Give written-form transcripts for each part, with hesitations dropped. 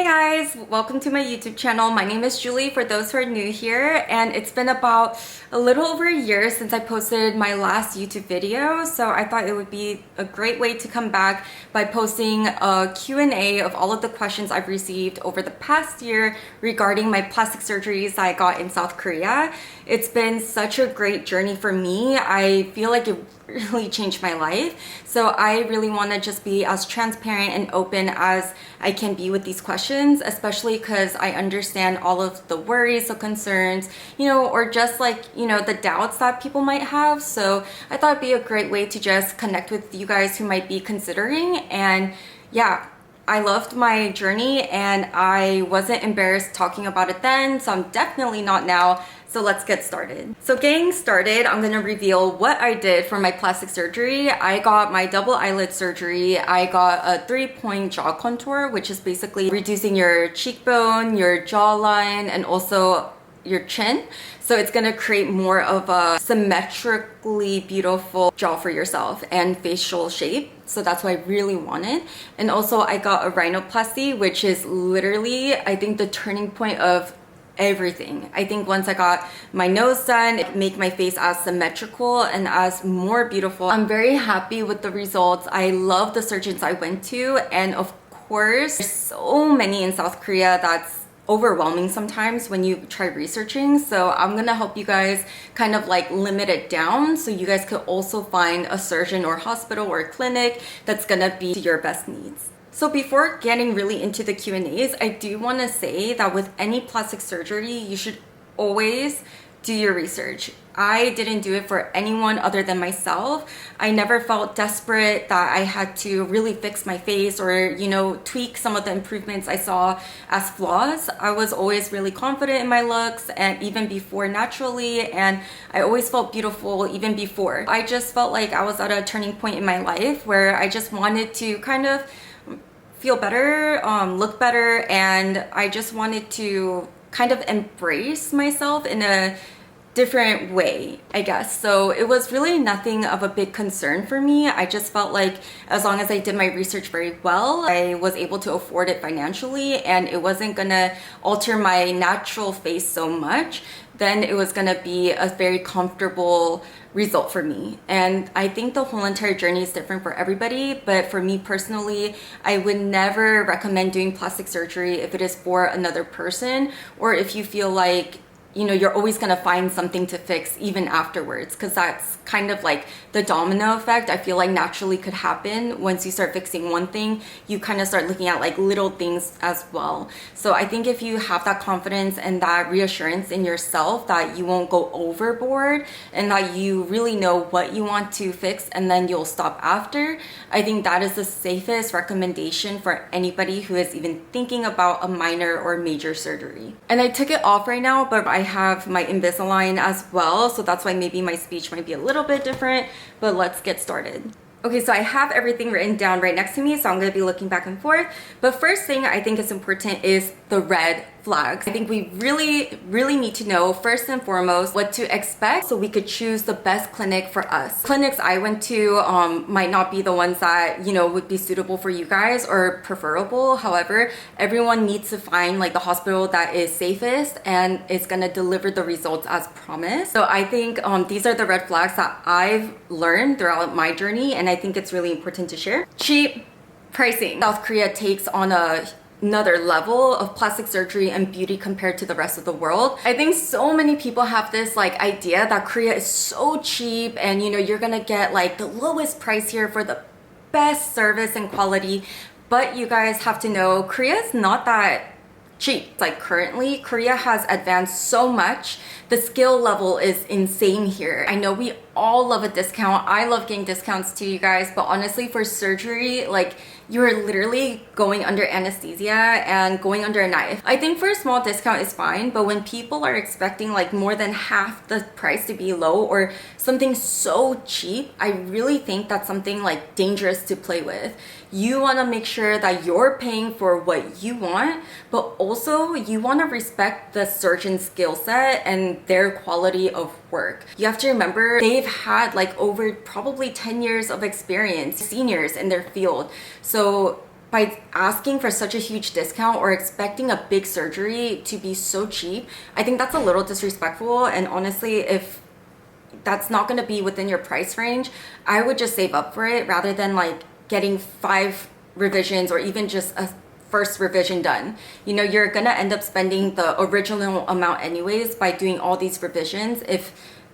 guys, welcome to my YouTube channel. My name is Julie for those who are new here, and it's been about a little over a year since I posted my last YouTube video, so I thought it would be a great way to come back by posting a Q&A of all of the questions I've received over the past year regarding my plastic surgeries I got in South Korea. It's been such a great journey for me. I feel like it really changed my life. So I really want to just be as transparent and open as I can be with these questions, especially because I understand all of the worries, the concerns, or just like, the doubts that people might have. So I thought it'd be a great way to just connect with you guys who might be considering. And yeah, I loved my journey and I wasn't embarrassed talking about it then, so I'm definitely not now. So let's get started. So getting started, I'm gonna reveal what I did for my plastic surgery. I got my double eyelid surgery. I got a 3-point jaw contour, which is basically reducing your cheekbone, your jawline, and also your chin. So it's gonna create more of a symmetrically beautiful jaw for yourself and facial shape. So that's what I really wanted. And also I got a rhinoplasty, which is literally, I think, the turning point of everything. I think once I got my nose done, it made my face as symmetrical and as more beautiful. I'm very happy with the results. I love the surgeons I went to, and of course, there's so many in South Korea that's overwhelming sometimes when you try researching. So I'm gonna help you guys kind of like limit it down so you guys could also find a surgeon or hospital or clinic that's gonna be to your best needs. So before getting really into the Q&As, I do want to say that with any plastic surgery, you should always do your research. I didn't do it for anyone other than myself. I never felt desperate that I had to really fix my face or, tweak some of the improvements I saw as flaws. I was always really confident in my looks, and even before naturally, and I always felt beautiful even before. I just felt like I was at a turning point in my life where I just wanted to kind of feel better, look better, and I just wanted to kind of embrace myself in a different way, I guess. So it was really nothing of a big concern for me. I just felt like as long as I did my research very well, I was able to afford it financially, and it wasn't gonna alter my natural face so much, then it was gonna be a very comfortable result for me. And I think the whole entire journey is different for everybody, but for me personally, I would never recommend doing plastic surgery if it is for another person, or if you feel like you're always gonna find something to fix even afterwards, because that's kind of like the domino effect I feel like naturally could happen. Once you start fixing one thing, you kind of start looking at like little things as well. So I think if you have that confidence and that reassurance in yourself that you won't go overboard and that you really know what you want to fix and then you'll stop after, I think that is the safest recommendation for anybody who is even thinking about a minor or major surgery. And I took it off right now, but I have my Invisalign as well, so that's why maybe my speech might be a little bit different, but let's get started. Okay, so I have everything written down right next to me, so I'm going to be looking back and forth. But first thing I think is important is the red flags. I think we really need to know first and foremost what to expect so we could choose the best clinic for us. Clinics I went to might not be the ones that would be suitable for you guys or preferable. However, everyone needs to find like the hospital that is safest and is going to deliver the results as promised. So I think these are the red flags that I've learned throughout my journey, and I think it's really important to share. Cheap pricing. South Korea takes on another level of plastic surgery and beauty compared to the rest of the world. I think so many people have this like idea that Korea is so cheap and you're gonna get like the lowest price here for the best service and quality, but you guys have to know Korea is not that cheap. Like currently, Korea has advanced so much. The skill level is insane here. I know we all love a discount. I love getting discounts too, you guys, but honestly for surgery, like you're literally going under anesthesia and going under a knife. I think for a small discount is fine, but when people are expecting like more than half the price to be low or something so cheap, I really think that's something like dangerous to play with. You want to make sure that you're paying for what you want, but also you want to respect the surgeon's skill set and their quality of work. You have to remember they've had like over probably 10 years of experience, seniors in their field. So by asking for such a huge discount or expecting a big surgery to be so cheap, I think that's a little disrespectful. And honestly, if that's not going to be within your price range, I would just save up for it rather than like getting 5 revisions or even just a first revision done. You know, you're gonna end up spending the original amount anyways by doing all these revisions if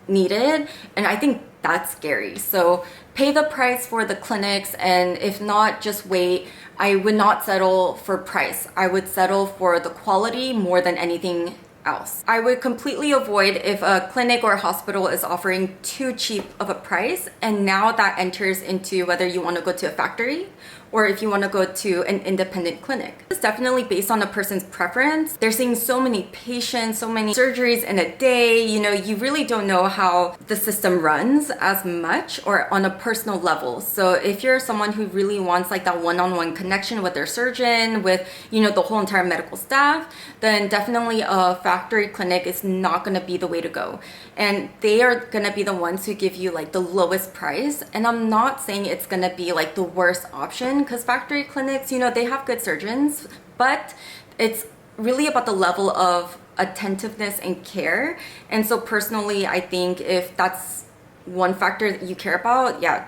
needed, and I think that's scary. So pay the price for the clinics, and if not, just wait. I would not settle for price. I would settle for the quality more than anything else. I would completely avoid if a clinic or a hospital is offering too cheap of a price, and now that enters into whether you want to go to a factory or if you want to go to an independent clinic. It's definitely based on a person's preference. They're seeing so many patients, so many surgeries in a day, you know, you really don't know how the system runs as much or on a personal level. So if you're someone who really wants like that one-on-one connection with their surgeon, with, you know, the whole entire medical staff, then definitely a factory clinic is not going to be the way to go. And they are going to be the ones who give you like the lowest price. And I'm not saying it's going to be like the worst option, because factory clinics, you know, they have good surgeons, but it's really about the level of attentiveness and care. And so personally, I think if that's one factor that you care about, yeah,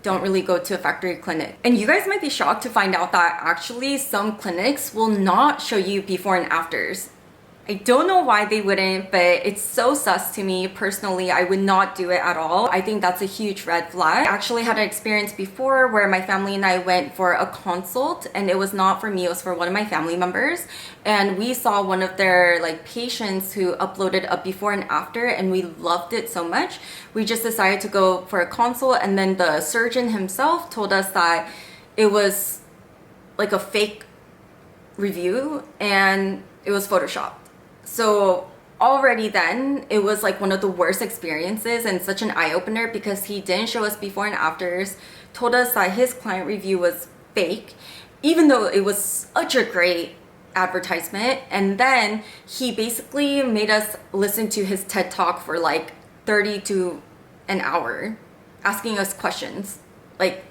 don't really go to a factory clinic. And you guys might be shocked to find out that actually some clinics will not show you before and afters. I don't know why they wouldn't, but it's so sus to me personally. I would not do it at all. I think that's a huge red flag. I actually had an experience before where my family and I went for a consult, and it was not for me, it was for one of my family members. And we saw one of their like patients who uploaded a before and after, and we loved it so much. We just decided to go for a consult, and then the surgeon himself told us that it was like a fake review and it was photoshopped. So already then it was like one of the worst experiences and such an eye-opener, because he didn't show us before and afters, told us that his client review was fake, even though it was such a great advertisement. And then he basically made us listen to his TED Talk for like 30 to an hour, asking us questions. Like,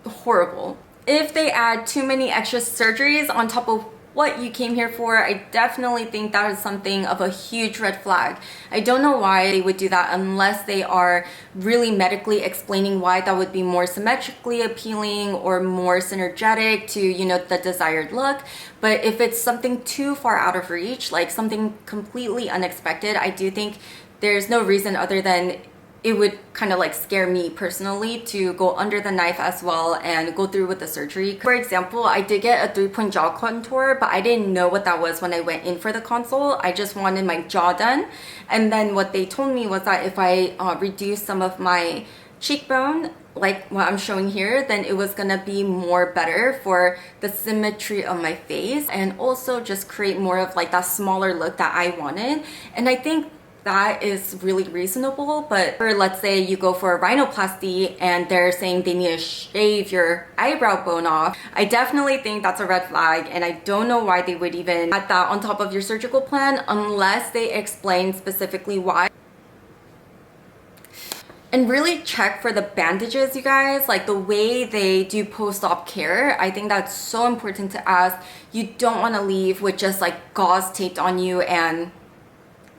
horrible. If they add too many extra surgeries on top of what you came here for, I definitely think that is something of a huge red flag. I don't know why they would do that unless they are really medically explaining why that would be more symmetrically appealing or more synergetic to, you know, the desired look. But if it's something too far out of reach, like something completely unexpected, I do think there's no reason other than it would kind of like scare me personally to go under the knife as well and go through with the surgery. For example, I did get a 3-point jaw contour, but I didn't know what that was when I went in for the consult. I just wanted my jaw done. And then what they told me was that if I reduce some of my cheekbone, like what I'm showing here, then it was gonna be more better for the symmetry of my face and also just create more of like that smaller look that I wanted. And I think that is really reasonable. But for, let's say you go for a rhinoplasty and they're saying they need to shave your eyebrow bone off, I definitely think that's a red flag, and I don't know why they would even add that on top of your surgical plan unless they explain specifically why. And really check for the bandages, you guys, like the way they do post-op care. I think that's so important to ask. You don't want to leave with just like gauze taped on you and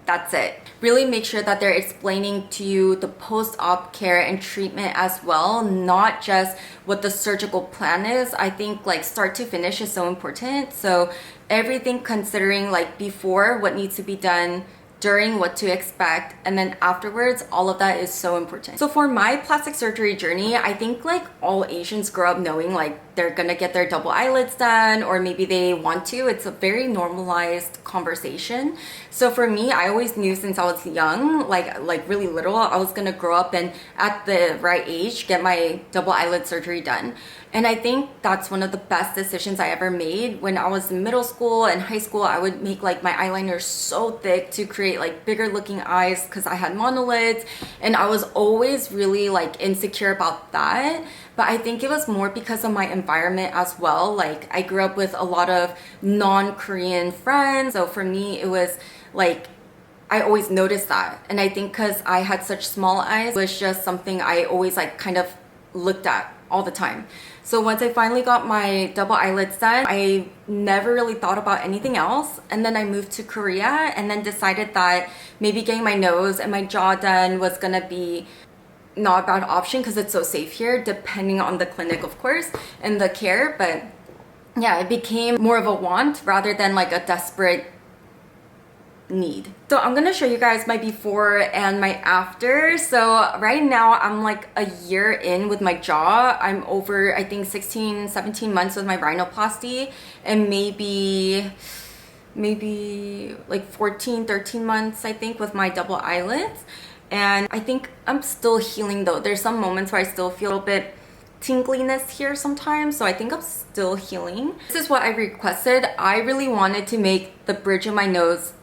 that's it. Really make sure that they're explaining to you the post-op care and treatment as well, not just what the surgical plan is. I think like start to finish is so important. So everything considering like before what needs to be done, during what to expect, and then afterwards, all of that is so important. So for my plastic surgery journey, I think like all Asians grow up knowing like they're gonna get their double eyelids done, or maybe they want to. It's a very normalized conversation. So for me, I always knew since I was young, like really little, I was gonna grow up and at the right age, get my double eyelid surgery done. And I think that's one of the best decisions I ever made. When I was in middle school and high school, I would make like my eyeliner so thick to create like bigger looking eyes because I had monolids, and I was always really like insecure about that. But I think it was more because of my environment as well. Like I grew up with a lot of non-Korean friends. So for me, it was like, I always noticed that. And I think because I had such small eyes, it was just something I always like kind of looked at all the time. So once I finally got my double eyelids done, I never really thought about anything else. And then I moved to Korea and then decided that maybe getting my nose and my jaw done was gonna be not a bad option because it's so safe here, depending on the clinic, of course, and the care. But yeah, it became more of a want rather than like a desperate need. So I'm gonna show you guys my before and my after. So right now I'm like a year in with my jaw. I'm over, I think, 16-17 months with my rhinoplasty, and maybe like 14-13 months, I think, with my double eyelids. And I think I'm still healing though. There's some moments where I still feel a little bit tingliness here sometimes, so I think I'm still healing. This is what I requested. I really wanted to make the bridge of my nose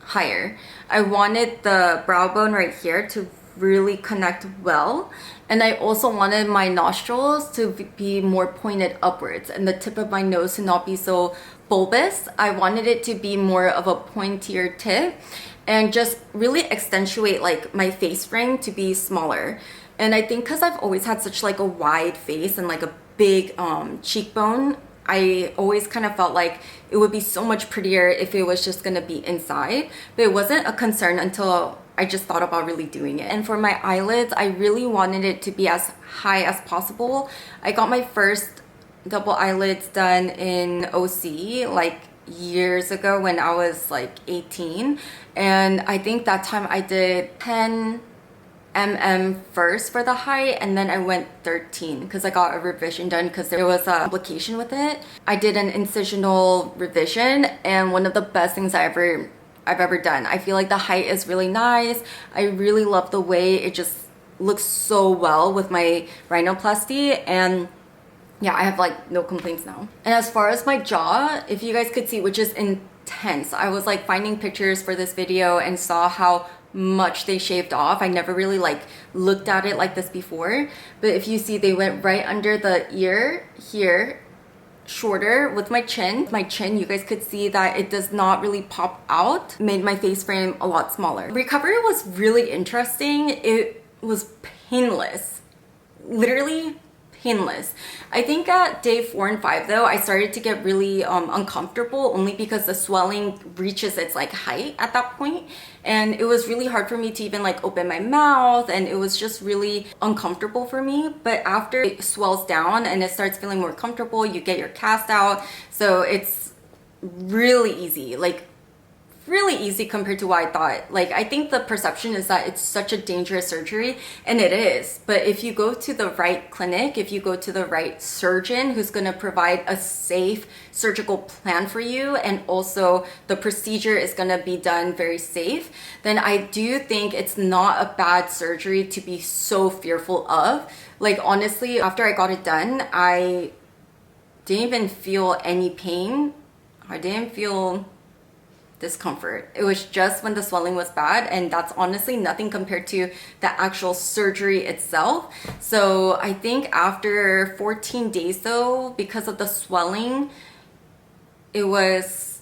higher. I wanted the brow bone right here to really connect well, and I also wanted my nostrils to be more pointed upwards and the tip of my nose to not be so bulbous. I wanted it to be more of a pointier tip and just really accentuate like my face ring to be smaller. And I think because I've always had such like a wide face and like a big cheekbone, I always kind of felt like it would be so much prettier if it was just gonna be inside, but it wasn't a concern until I just thought about really doing it. And for my eyelids, I really wanted it to be as high as possible. I got my first double eyelids done in OC like years ago when I was like 18, and I think that time I did 10 first for the height, and then I went 13 because I got a revision done because there was a complication with it. I did an incisional revision, and one of the best things I've ever done. I feel like the height is really nice. I really love the way it just looks so well with my rhinoplasty, and yeah, I have like no complaints now. And as far as my jaw, if you guys could see, which is intense, I was like finding pictures for this video and saw how much they shaved off. I never really like looked at it like this before, but if you see, they went right under the ear here, shorter with my chin. My chin, you guys could see that it does not really pop out. Made my face frame a lot smaller. Recovery was really interesting. It was painless, literally painless. I think at day 4 and 5 though, I started to get really uncomfortable, only because the swelling reaches its like height at that point, and it was really hard for me to even like open my mouth, and it was just really uncomfortable for me. But after it swells down and it starts feeling more comfortable, you get your cast out, so it's really easy, like really easy compared to what I thought. Like, I think the perception is that it's such a dangerous surgery, and it is. But if you go to the right clinic, if you go to the right surgeon who's going to provide a safe surgical plan for you, and also the procedure is going to be done very safe, then I do think it's not a bad surgery to be so fearful of. Like, honestly, after I got it done, I didn't even feel any pain. I didn't feel discomfort. It was just when the swelling was bad, and that's honestly nothing compared to the actual surgery itself. So I think after 14 days though, because of the swelling, it was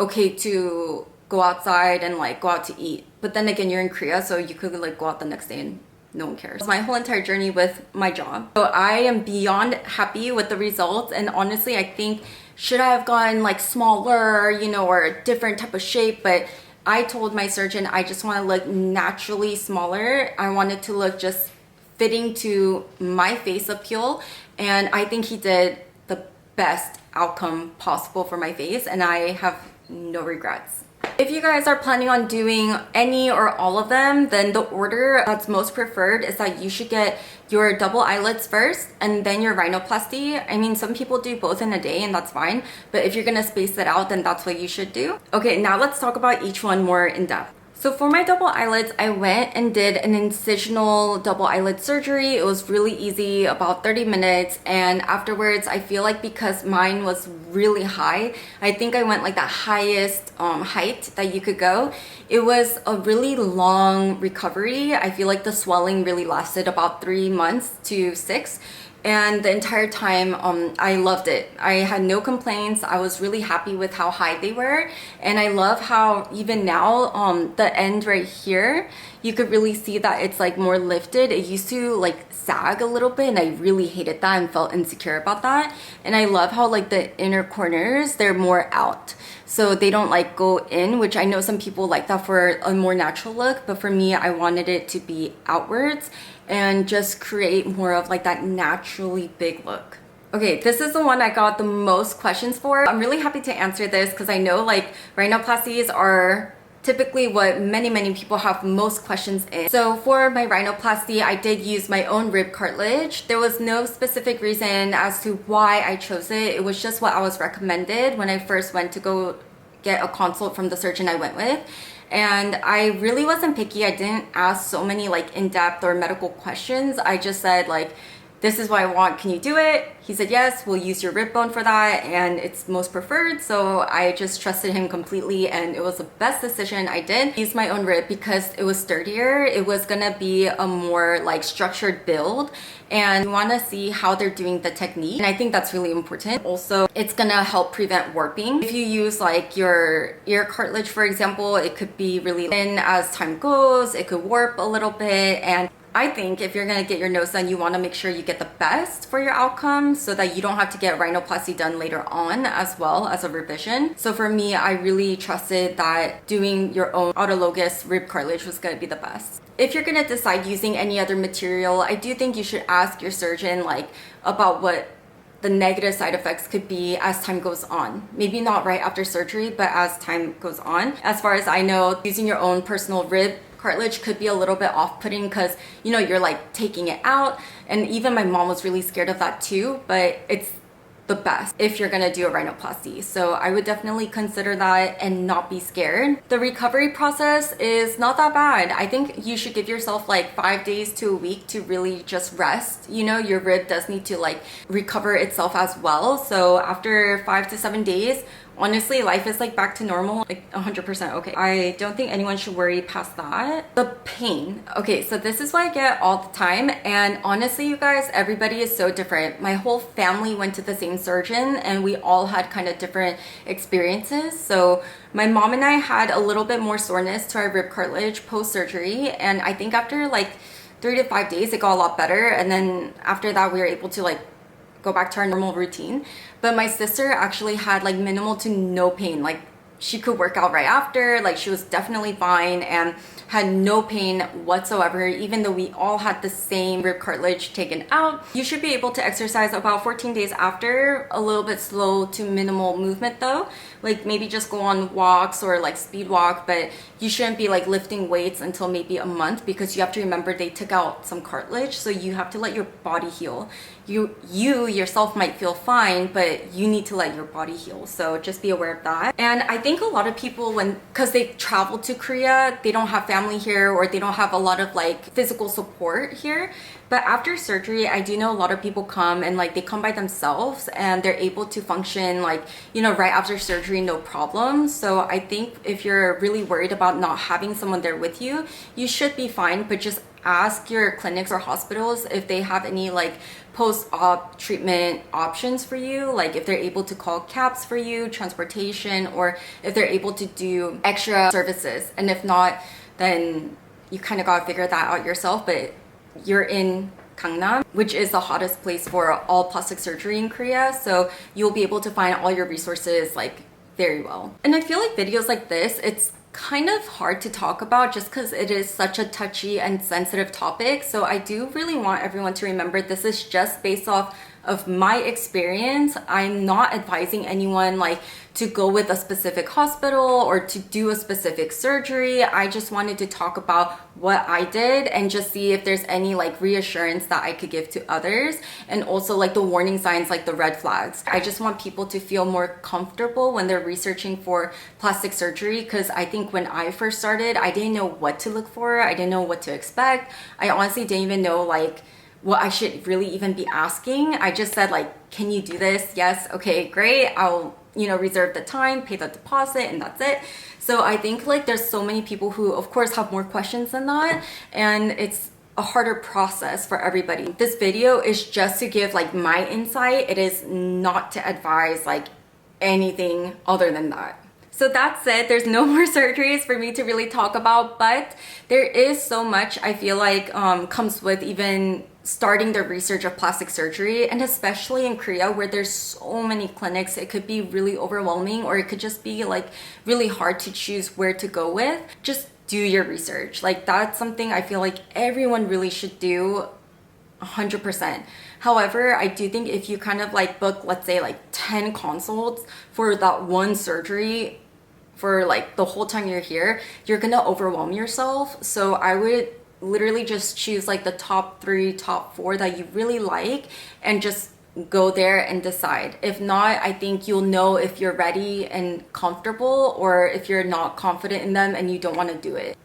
okay to go outside and like go out to eat. But then again, you're in Korea, so you could like go out the next day and no one cares. My whole entire journey with my jaw. So I am beyond happy with the results, and honestly, I think should I have gone like smaller, you know, or a different type of shape, but I told my surgeon I just want to look naturally smaller. I wanted to look just fitting to my face appeal, and I think he did the best outcome possible for my face, and I have no regrets. If you guys are planning on doing any or all of them, then the order that's most preferred is that you should get your double eyelids first and then your rhinoplasty. I mean, some people do both in a day and that's fine, but if you're gonna space it out, then that's what you should do. Okay, now let's talk about each one more in depth. So for my double eyelids, I went and did an incisional double eyelid surgery. It was really easy, about 30 minutes. And afterwards, I feel like because mine was really high, I think I went like the highest height that you could go. It was a really long recovery. I feel like the swelling really lasted about 3 months to 6. And the entire time, I loved it. I had no complaints. I was really happy with how high they were. And I love how even now, the end right here, you could really see that it's like more lifted. It used to like sag a little bit, and I really hated that and felt insecure about that. And I love how like the inner corners, they're more out. So they don't like go in, which I know some people like that for a more natural look, but for me, I wanted it to be outwards and just create more of like that naturally big look. Okay, this is the one I got the most questions for. I'm really happy to answer this because I know like rhinoplasties are typically what many people have most questions in. So for my rhinoplasty, I did use my own rib cartilage. There was no specific reason as to why I chose it. It was just what I was recommended when I first went to go get a consult from the surgeon I went with. And I really wasn't picky. I didn't ask so many like in-depth or medical questions. I just said like, this is what I want, can you do it? He said, yes, we'll use your rib bone for that, and it's most preferred. So I just trusted him completely, and it was the best decision I did. I used my own rib because it was sturdier. It was gonna be a more like structured build, and you wanna see how they're doing the technique. And I think that's really important. Also, it's gonna help prevent warping. If you use like your ear cartilage, for example, it could be really thin as time goes. It could warp a little bit, and I think if you're gonna get your nose done, you wanna make sure you get the best for your outcome so that you don't have to get rhinoplasty done later on as well as a revision. So for me, I really trusted that doing your own autologous rib cartilage was gonna be the best. If you're gonna decide using any other material, I do think you should ask your surgeon like about what the negative side effects could be as time goes on. Maybe not right after surgery, but as time goes on. As far as I know, using your own personal rib cartilage could be a little bit off-putting because, you know, you're like taking it out, and even my mom was really scared of that too, but it's the best if you're gonna do a rhinoplasty. So I would definitely consider that and not be scared. The recovery process is not that bad. I think you should give yourself like 5 days to a week to really just rest. You know, your rib does need to like recover itself as well. So after 5 to 7 days, honestly, life is like back to normal, like 100% okay. I don't think anyone should worry past that. The pain. Okay, so this is what I get all the time. And honestly, you guys, everybody is so different. My whole family went to the same surgeon and we all had kind of different experiences. So my mom and I had a little bit more soreness to our rib cartilage post-surgery. And I think after like 3 to 5 days, it got a lot better. And then after that, we were able to like go back to our normal routine. But my sister actually had like minimal to no pain. Like she could work out right after, like she was definitely fine and had no pain whatsoever, even though we all had the same rib cartilage taken out. You should be able to exercise about 14 days after, a little bit slow to minimal movement though. Like maybe just go on walks or like speed walk, but you shouldn't be like lifting weights until maybe a month because you have to remember they took out some cartilage, so you have to let your body heal. You yourself might feel fine, but you need to let your body heal. So just be aware of that. And I think a lot of people, because they travel to Korea, they don't have family here or they don't have a lot of like physical support here. But after surgery, I do know a lot of people come and like they come by themselves and they're able to function like, you know, right after surgery, no problem. So I think if you're really worried about not having someone there with you, you should be fine, but just ask your clinics or hospitals if they have any like post-op treatment options for you, like if they're able to call cabs for you, transportation, or if they're able to do extra services. And if not, then you kind of gotta figure that out yourself. But you're in Gangnam, which is the hottest place for all plastic surgery in Korea, so you'll be able to find all your resources like very well. And I feel like videos like this, it's kind of hard to talk about just because it is such a touchy and sensitive topic. So I do really want everyone to remember this is just based off of my experience. I'm not advising anyone like to go with a specific hospital or to do a specific surgery. I just wanted to talk about what I did and just see if there's any like reassurance that I could give to others, and also like the warning signs, like the red flags. I just want people to feel more comfortable when they're researching for plastic surgery, because I think when I first started, I didn't know what to look for. I didn't know what to expect. I honestly didn't even know like what I should really even be asking. I just said like, can you do this? Yes, okay, great. I'll, you know, reserve the time, pay the deposit, and that's it. So I think like there's so many people who of course have more questions than that, and it's a harder process for everybody. This video is just to give like my insight. It is not to advise like anything other than that. So that's it. There's no more surgeries for me to really talk about, but there is so much I feel like comes with even starting the research of plastic surgery, and especially in Korea where there's so many clinics, it could be really overwhelming, or it could just be like really hard to choose where to go with. Just do your research. Like that's something I feel like everyone really should do 100%. However, I do think if you kind of like book, let's say like 10 consults for that one surgery for like the whole time you're here, you're gonna overwhelm yourself. So I would literally just choose like the top 3, top 4 that you really like and just go there and decide. If not, I think you'll know if you're ready and comfortable, or if you're not confident in them and you don't want to do it.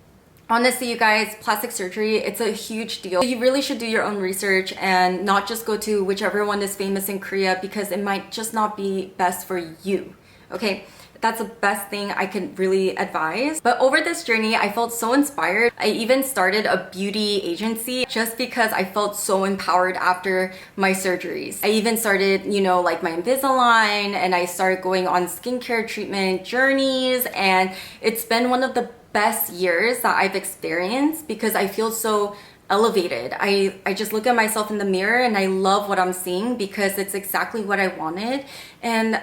Honestly, you guys, plastic surgery, it's a huge deal. You really should do your own research and not just go to whichever one is famous in Korea, because it might just not be best for you, okay? That's the best thing I can really advise. But over this journey, I felt so inspired. I even started a beauty agency just because I felt so empowered after my surgeries. I even started, you know, like my Invisalign, and I started going on skincare treatment journeys, and it's been one of the best years that I've experienced because I feel so elevated. I just look at myself in the mirror and I love what I'm seeing because it's exactly what I wanted. And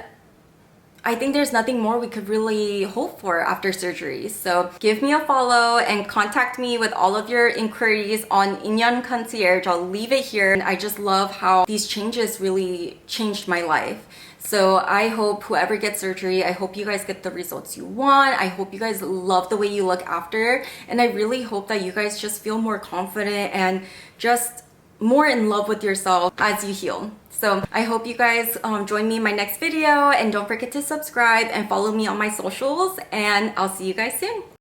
I think there's nothing more we could really hope for after surgery. So give me a follow and contact me with all of your inquiries on Inyeon Concierge. I'll leave it here. And I just love how these changes really changed my life. So I hope whoever gets surgery, I hope you guys get the results you want. I hope you guys love the way you look after. And I really hope that you guys just feel more confident and just more in love with yourself as you heal. So I hope you guys join me in my next video, and don't forget to subscribe and follow me on my socials, and I'll see you guys soon.